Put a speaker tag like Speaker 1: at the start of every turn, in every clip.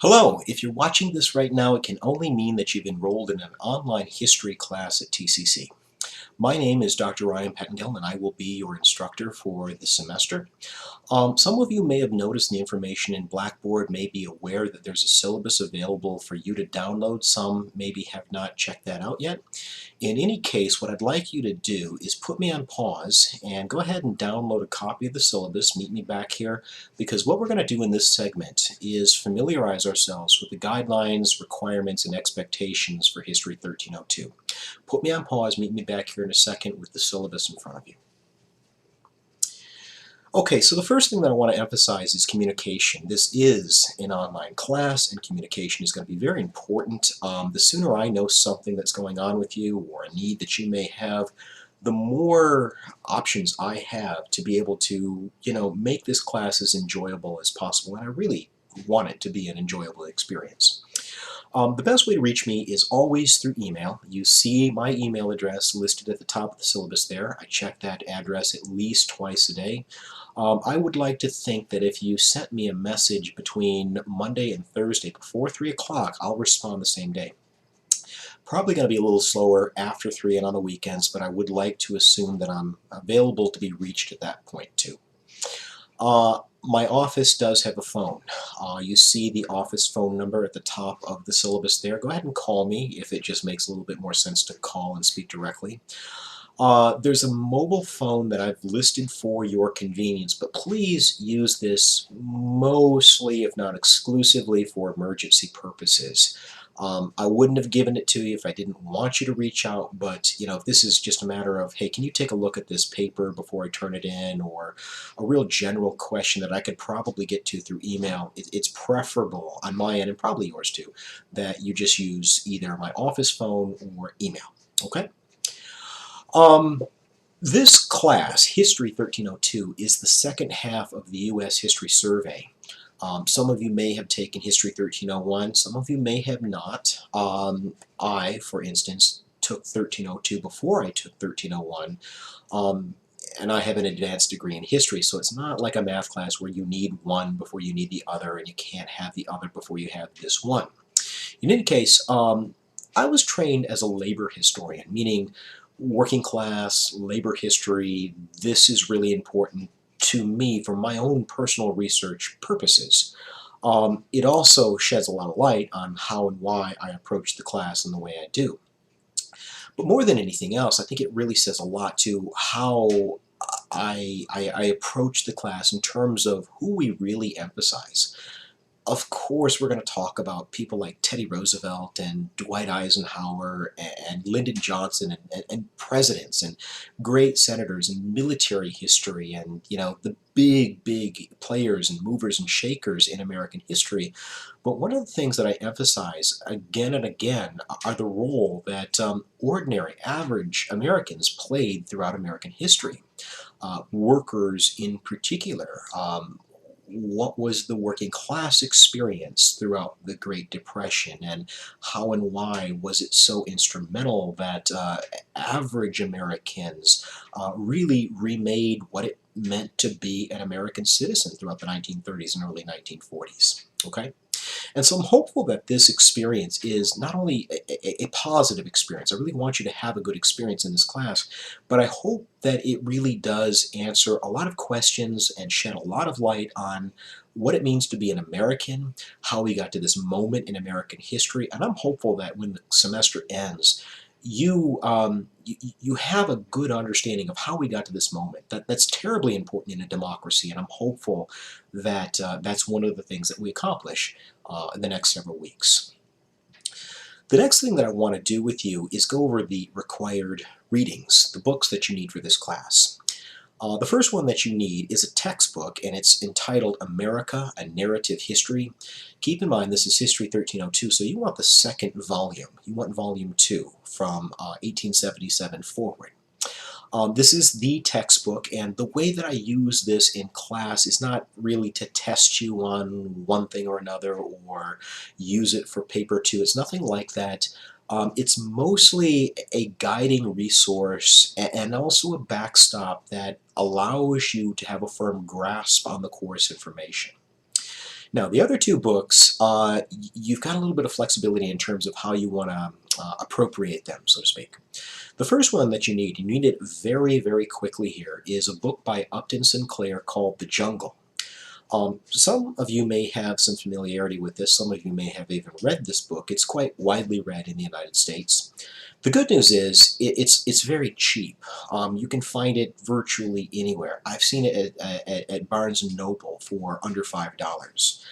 Speaker 1: Hello, if you're watching this right now, it can only mean that you've enrolled in an online history class at TCC. My name is Dr. Ryan Pettengill, and I will be your instructor for this semester. Some of you may have noticed the information in Blackboard, may be aware that there's a syllabus available for you to download. Some maybe have not checked that out yet. In any case, what I'd like you to do is put me on pause and go ahead and download a copy of the syllabus. Meet me back here, because what we're going to do in this segment is familiarize ourselves with the guidelines, requirements, and expectations for History 1302. Put me on pause, meet me back here in a second with the syllabus in front of you. Okay, so the first thing that I want to emphasize is communication. This is an online class, and communication is going to be very important. The sooner I know something that's going on with you or a need that you may have, the more options I have to be able to, make this class as enjoyable as possible. And I really want it to be an enjoyable experience. The best way to reach me is always through email. You see my email address listed at the top of the syllabus there. I check that address at least twice a day. I would like to think that if you sent me a message between Monday and Thursday before 3 o'clock, I'll respond the same day. Probably going to be a little slower after 3 and on the weekends, but I would like to assume that I'm available to be reached at that point too. My office does have a phone. You see the office phone number at the top of the syllabus there. Go ahead and call me if it just makes a little bit more sense to call and speak directly. There's a mobile phone that I've listed for your convenience, but please use this mostly, if not exclusively, for emergency purposes. I wouldn't have given it to you if I didn't want you to reach out, but if this is just a matter of, hey, can you take a look at this paper before I turn it in, or a real general question that I could probably get to through email, it's preferable on my end, and probably yours too, that you just use either my office phone or email, okay? This class, History 1302, is the second half of the U.S. History Survey. Some of you may have taken History 1301, some of you may have not. I, for instance, took 1302 before I took 1301, and I have an advanced degree in history, so it's not like a math class where you need one before you need the other, and you can't have the other before you have this one. In any case, I was trained as a labor historian, meaning working class, labor history. This is really important to me for my own personal research purposes. It also sheds a lot of light on how and why I approach the class in the way I do. But more than anything else, I think it really says a lot to how I approach the class in terms of who we really emphasize. Of course, we're going to talk about people like Teddy Roosevelt and Dwight Eisenhower and Lyndon Johnson and presidents and great senators and military history and, the big players and movers and shakers in American history. But one of the things that I emphasize again and again are the role that ordinary, average Americans played throughout American history. Workers in particular. What was the working class experience throughout the Great Depression, and how and why was it so instrumental that average Americans really remade what it meant to be an American citizen throughout the 1930s and early 1940s. Okay? And so I'm hopeful that this experience is not only a positive experience. I really want you to have a good experience in this class, but I hope that it really does answer a lot of questions and shed a lot of light on what it means to be an American, how we got to this moment in American history, and I'm hopeful that when the semester ends, you have a good understanding of how we got to this moment. That's terribly important in a democracy, and I'm hopeful that that's one of the things that we accomplish in the next several weeks. The next thing that I want to do with you is go over the required readings, the books that you need for this class. The first one that you need is a textbook, and it's entitled America, A Narrative History. Keep in mind this is History 1302, so you want the second volume. You want volume 2 from 1877 forward. This is the textbook, and the way that I use this in class is not really to test you on one thing or another or use it for paper 2. It's nothing like that. It's mostly a guiding resource and also a backstop that allows you to have a firm grasp on the course information. Now, the other two books, you've got a little bit of flexibility in terms of how you want to appropriate them, so to speak. The first one that you need it very, very quickly here, is a book by Upton Sinclair called The Jungle. Some of you may have some familiarity with this, some of you may have even read this book. It's quite widely read in the United States. The good news is it's very cheap. You can find it virtually anywhere. I've seen it at Barnes & Noble for under $5.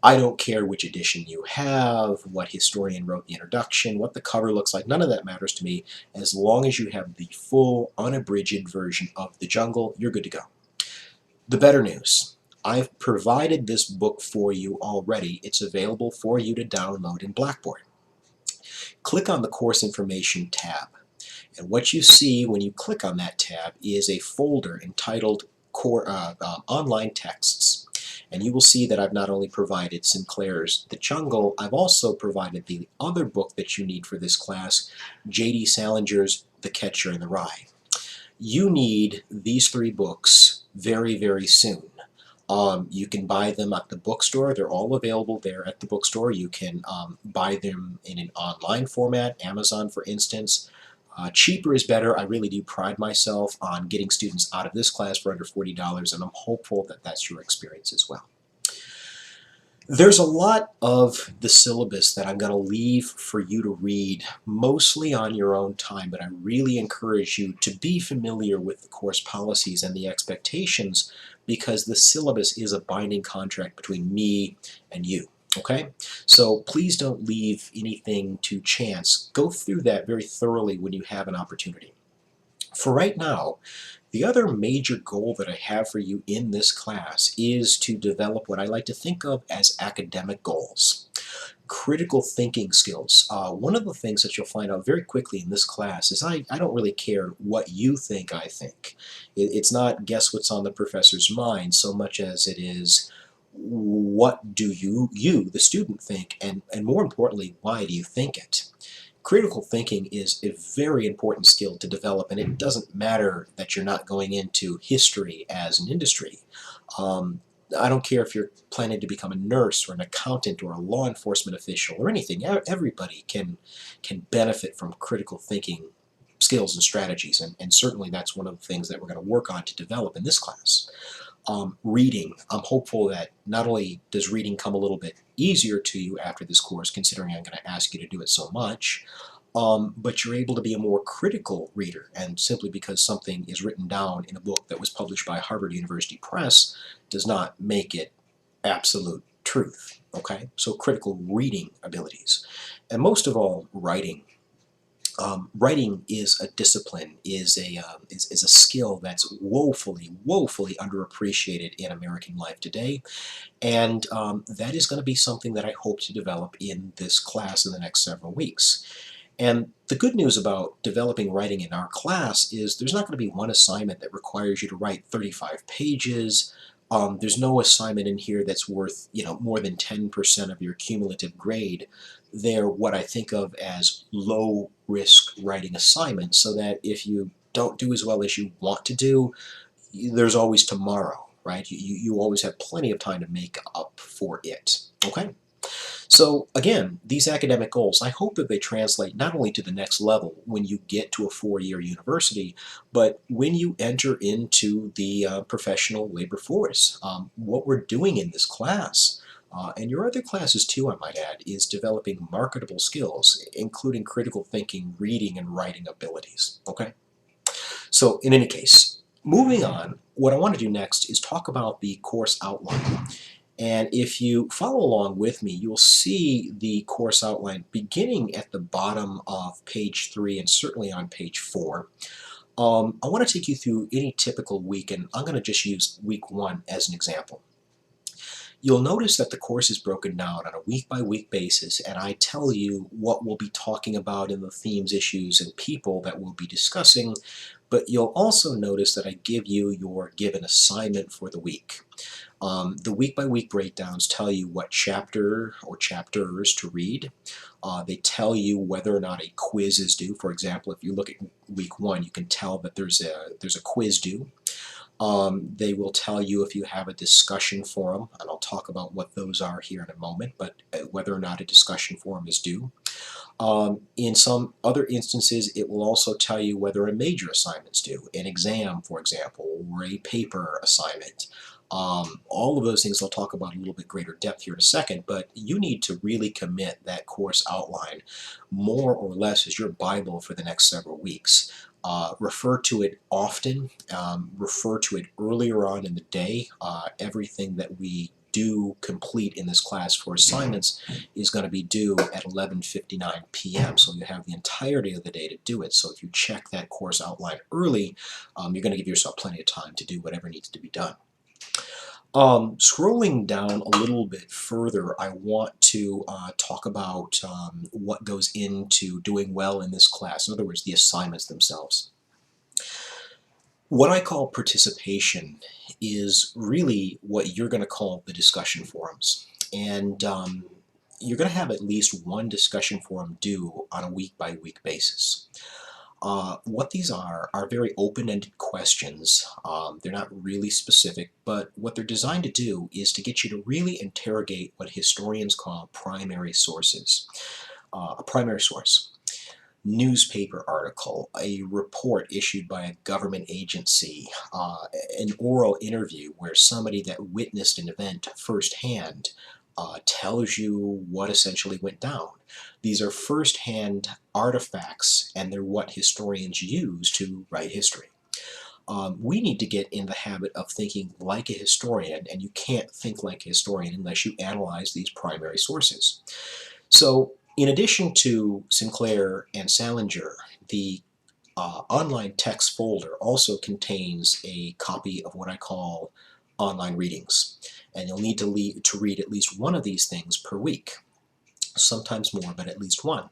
Speaker 1: I don't care which edition you have, what historian wrote the introduction, what the cover looks like, none of that matters to me. As long as you have the full, unabridged version of The Jungle, you're good to go. The better news, I've provided this book for you already. It's available for you to download in Blackboard. Click on the Course Information tab, and what you see when you click on that tab is a folder entitled Online Texts. And you will see that I've not only provided Sinclair's The Jungle, I've also provided the other book that you need for this class, J.D. Salinger's The Catcher in the Rye. You need these three books very, very soon. You can buy them at the bookstore. They're all available there at the bookstore. You can buy them in an online format, Amazon for instance. Cheaper is better. I really do pride myself on getting students out of this class for under $40, and I'm hopeful that that's your experience as well. There's a lot of the syllabus that I'm going to leave for you to read, mostly on your own time, but I really encourage you to be familiar with the course policies and the expectations, because the syllabus is a binding contract between me and you. Okay? So please don't leave anything to chance. Go through that very thoroughly when you have an opportunity. For right now, the other major goal that I have for you in this class is to develop what I like to think of as academic goals. Critical thinking skills. One of the things that you'll find out very quickly in this class is I don't really care what you think I think. It's not guess what's on the professor's mind so much as it is what do you, the student, think, and more importantly, why do you think it? Critical thinking is a very important skill to develop, and it doesn't matter that you're not going into history as an industry. I don't care if you're planning to become a nurse or an accountant or a law enforcement official or anything. Everybody can benefit from critical thinking skills and strategies, and certainly that's one of the things that we're going to work on to develop in this class. Reading. I'm hopeful that not only does reading come a little bit easier to you after this course, considering I'm going to ask you to do it so much, but you're able to be a more critical reader, and simply because something is written down in a book that was published by Harvard University Press does not make it absolute truth. Okay? So critical reading abilities. And most of all, writing. Writing is a discipline, is a skill that's woefully underappreciated in American life today, and that is going to be something that I hope to develop in this class in the next several weeks. And the good news about developing writing in our class is there's not going to be one assignment that requires you to write 35 pages. There's no assignment in here that's worth, more than 10% of your cumulative grade. They're what I think of as low risk writing assignments, so that if you don't do as well as you want to do, there's always tomorrow, right? You always have plenty of time to make up for it. Okay? So again, these academic goals, I hope that they translate not only to the next level when you get to a four-year university, but when you enter into the professional labor force. What we're doing in this class, and your other classes too, I might add, is developing marketable skills, including critical thinking, reading, and writing abilities. Okay? So in any case, moving on, what I want to do next is talk about the course outline. And if you follow along with me, you'll see the course outline beginning at the bottom of page 3 and certainly on page 4. I want to take you through any typical week, and I'm going to just use week 1 as an example. You'll notice that the course is broken down on a week-by-week basis, and I tell you what we'll be talking about in the themes, issues, and people that we'll be discussing, but you'll also notice that I give you your given assignment for the week. The week-by-week breakdowns tell you what chapter or chapters to read. They tell you whether or not a quiz is due. For example, if you look at week 1, you can tell that there's a quiz due. They will tell you if you have a discussion forum, and I'll talk about what those are here in a moment, but whether or not a discussion forum is due. In some other instances, it will also tell you whether a major assignment's due, an exam, for example, or a paper assignment. All of those things I'll talk about a little bit greater depth here in a second, but you need to really commit that course outline more or less as your Bible for the next several weeks. Refer to it often, refer to it earlier on in the day. Everything that we do complete in this class for assignments is going to be due at 11:59 p.m. So you have the entirety of the day to do it. So if you check that course outline early, you're going to give yourself plenty of time to do whatever needs to be done. Scrolling down a little bit further, I want to talk about what goes into doing well in this class. In other words, the assignments themselves. What I call participation is really what you're going to call the discussion forums. And you're going to have at least one discussion forum due on a week-by-week basis. What these are very open-ended questions. They're not really specific, but what they're designed to do is to get you to really interrogate what historians call primary sources. A primary source. Newspaper article, a report issued by a government agency, an oral interview where somebody that witnessed an event firsthand tells you what essentially went down. These are firsthand artifacts, and they're what historians use to write history. We need to get in the habit of thinking like a historian, and you can't think like a historian unless you analyze these primary sources. So, in addition to Sinclair and Salinger, the online text folder also contains a copy of what I call online readings. And you'll need to read at least one of these things per week. Sometimes more, but at least one.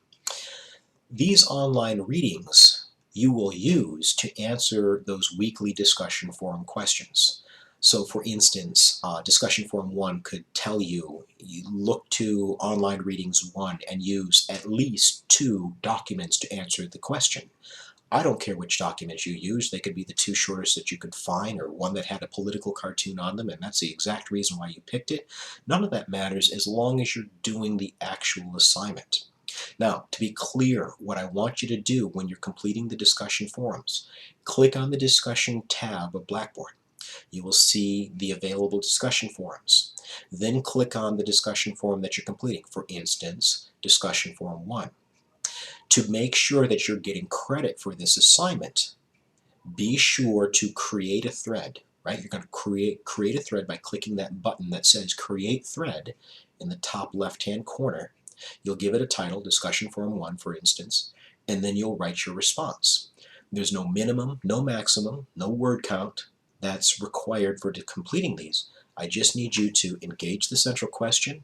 Speaker 1: These online readings you will use to answer those weekly discussion forum questions. So for instance, discussion forum 1 could tell you, look to online readings 1 and use at least 2 documents to answer the question. I don't care which documents you use. They could be the 2 shortest that you could find, or one that had a political cartoon on them, and that's the exact reason why you picked it. None of that matters as long as you're doing the actual assignment. Now, to be clear, what I want you to do when you're completing the discussion forums, click on the discussion tab of Blackboard. You will see the available discussion forums. Then click on the discussion forum that you're completing. For instance, discussion forum 1. To make sure that you're getting credit for this assignment, be sure to create a thread, right? You're going to create a thread by clicking that button that says Create Thread in the top left-hand corner. You'll give it a title, Discussion Forum 1, for instance, and then you'll write your response. There's no minimum, no maximum, no word count that's required for completing these. I just need you to engage the central question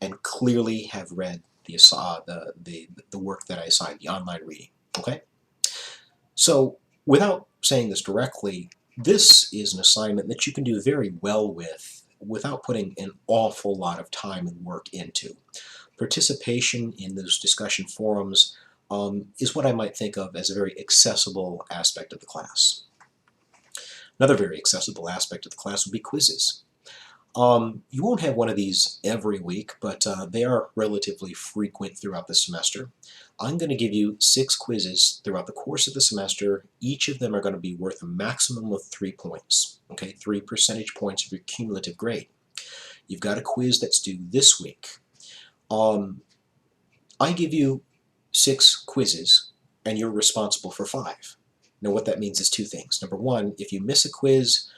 Speaker 1: and clearly have read the work that I assigned, the online reading. Okay? So, without saying this directly, this is an assignment that you can do very well with without putting an awful lot of time and work into. Participation in those discussion forums is what I might think of as a very accessible aspect of the class. Another very accessible aspect of the class would be quizzes. You won't have one of these every week, but they are relatively frequent throughout the semester. I'm going to give you 6 quizzes throughout the course of the semester. Each of them are going to be worth a maximum of 3 points. Okay, 3 percentage points of your cumulative grade. You've got a quiz that's due this week. I give you 6 quizzes, and you're responsible for 5. Now what that means is 2 things. Number 1, if you miss a quiz,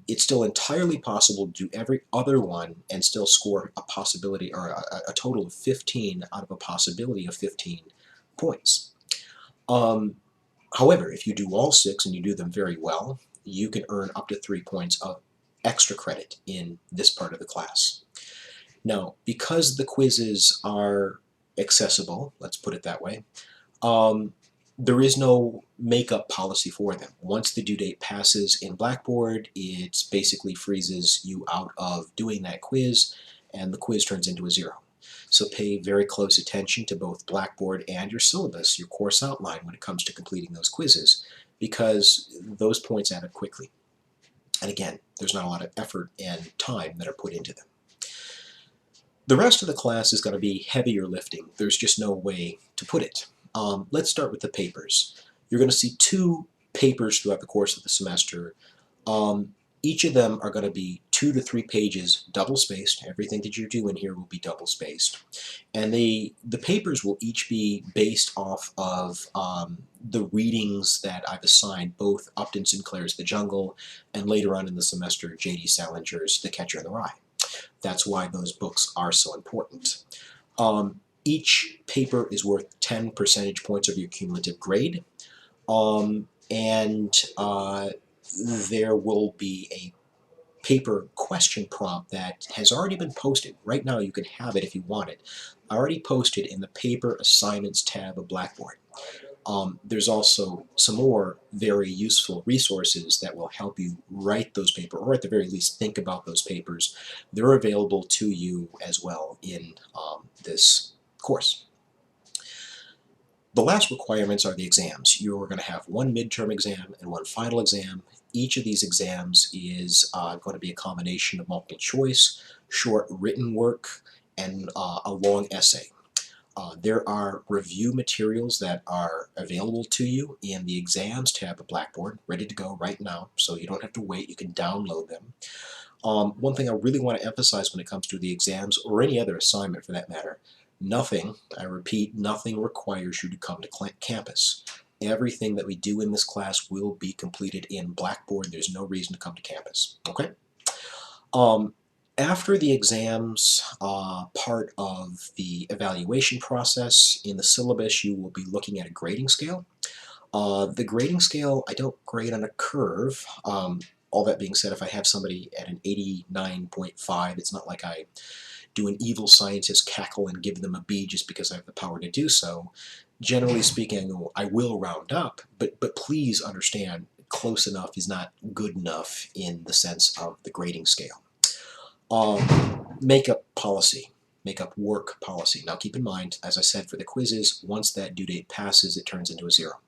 Speaker 1: it's still entirely possible to do every other one and still score a possibility, or a total of 15 out of a possibility of 15 points. However, if you do all 6 and you do them very well, you can earn up to 3 points of extra credit in this part of the class. Now, because the quizzes are accessible, let's put it that way, there is no makeup policy for them. Once the due date passes in Blackboard, it basically freezes you out of doing that quiz, and the quiz turns into a 0. So pay very close attention to both Blackboard and your syllabus, your course outline, when it comes to completing those quizzes, because those points add up quickly. And again, there's not a lot of effort and time that are put into them. The rest of the class is going to be heavier lifting. There's just no way to put it. Let's start with the papers. You're going to see 2 papers throughout the course of the semester. Each of them are going to be 2 to 3 pages, double-spaced. Everything that you're doing here will be double-spaced. And the papers will each be based off of the readings that I've assigned, both Upton Sinclair's The Jungle and later on in the semester, J.D. Salinger's The Catcher in the Rye. That's why those books are so important. Each paper is worth 10 percentage points of your cumulative grade. There will be a paper question prompt that has already been posted. Right now you can have it if you want it. Already posted in the paper assignments tab of Blackboard. There's also some more very useful resources that will help you write those papers, or at the very least think about those papers. They're available to you as well in this course. The last requirements are the exams. You're going to have 1 midterm exam and 1 final exam. Each of these exams is going to be a combination of multiple choice, short written work, and a long essay. There are review materials that are available to you in the exams tab of Blackboard, ready to go right now, so you don't have to wait, you can download them. One thing I really want to emphasize when it comes to the exams, or any other assignment for that matter, nothing, I repeat, nothing requires you to come to campus. Everything that we do in this class will be completed in Blackboard. There's no reason to come to campus, okay? After the exams, part of the evaluation process, in the syllabus you will be looking at a grading scale. The grading scale, I don't grade on a curve. All that being said, if I have somebody at an 89.5, it's not like I do an evil scientist cackle and give them a B just because I have the power to do so. Generally speaking, I will round up, but please understand, close enough is not good enough in the sense of the grading scale. Makeup policy, makeup work policy. Now keep in mind, as I said for the quizzes, once that due date passes, it turns into a 0.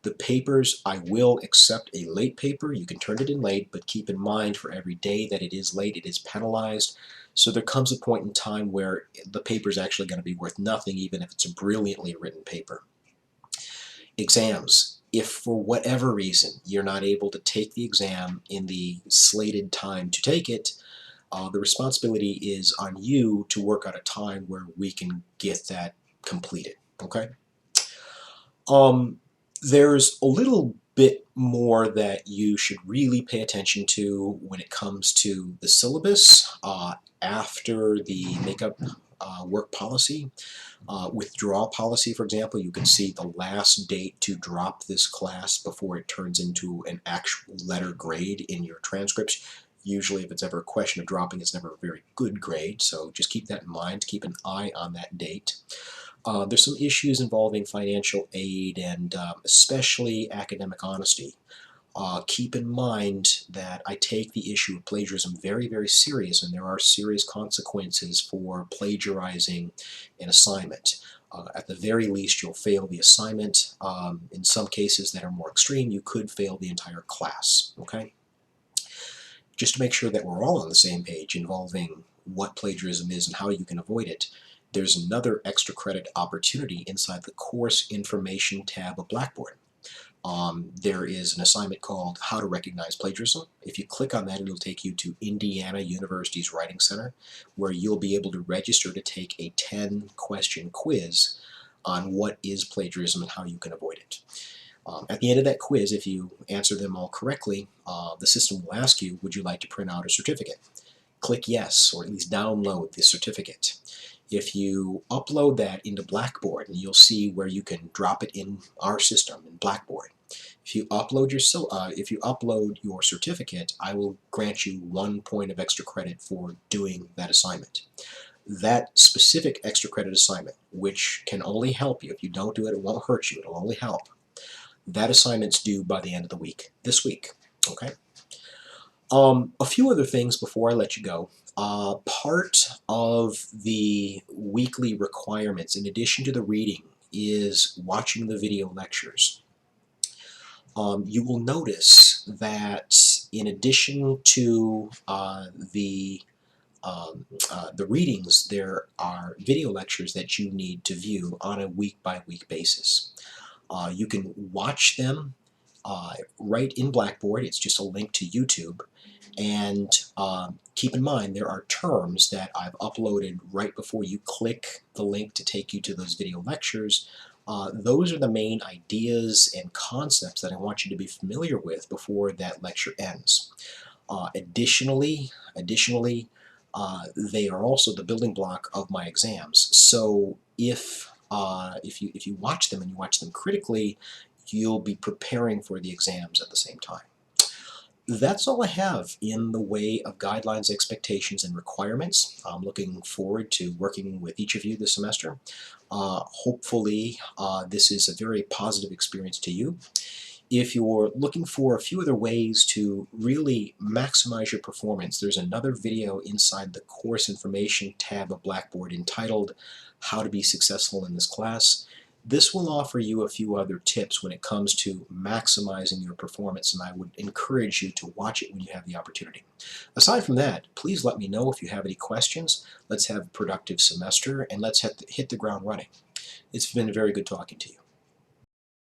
Speaker 1: The papers, I will accept a late paper. You can turn it in late, but keep in mind for every day that it is late, it is penalized. So there comes a point in time where the paper is actually going to be worth nothing, even if it's a brilliantly written paper. Exams. If for whatever reason you're not able to take the exam in the slated time to take it, the responsibility is on you to work out a time where we can get that completed, okay? There's a little bit more that you should really pay attention to when it comes to the syllabus after the makeup work policy. Withdrawal policy, for example, you can see the last date to drop this class before it turns into an actual letter grade in your transcripts. Usually if it's ever a question of dropping, it's never a very good grade, so just keep that in mind, keep an eye on that date. There's some issues involving financial aid and especially academic honesty. Keep in mind that I take the issue of plagiarism very, very serious, and there are serious consequences for plagiarizing an assignment. At the very least, you'll fail the assignment. In some cases that are more extreme, you could fail the entire class, okay? Just to make sure that we're all on the same page involving what plagiarism is and how you can avoid it, there's another extra credit opportunity inside the course information tab of Blackboard. There is an assignment called How to Recognize Plagiarism. If you click on that, it'll take you to Indiana University's Writing Center, where you'll be able to register to take a 10-question quiz on what is plagiarism and how you can avoid it. At the end of that quiz, if you answer them all correctly, the system will ask you, would you like to print out a certificate? Click yes, or at least download the certificate. If you upload that into Blackboard, and you'll see where you can drop it in our system, in Blackboard. If you upload your certificate, I will grant you 1 point of extra credit for doing that assignment. That specific extra credit assignment, which can only help you, if you don't do it, it won't hurt you, it'll only help. That assignment's due by the end of the week, this week, okay? A few other things before I let you go. Part of the weekly requirements, in addition to the reading, is watching the video lectures. You will notice that in addition to the readings, there are video lectures that you need to view on a week-by-week basis. You can watch them right in Blackboard. It's just a link to YouTube. And keep in mind, there are terms that I've uploaded right before you click the link to take you to those video lectures. Those are the main ideas and concepts that I want you to be familiar with before that lecture ends. Additionally, they are also the building block of my exams. So if you watch them and you watch them critically, you'll be preparing for the exams at the same time. That's all I have in the way of guidelines, expectations, and requirements. I'm looking forward to working with each of you this semester. Hopefully, this is a very positive experience to you. If you're looking for a few other ways to really maximize your performance, there's another video inside the course information tab of Blackboard entitled How to Be Successful in This Class. This will offer you a few other tips when it comes to maximizing your performance, and I would encourage you to watch it when you have the opportunity. Aside from that, please let me know if you have any questions. Let's have a productive semester, and let's hit the ground running. It's been very good talking to you.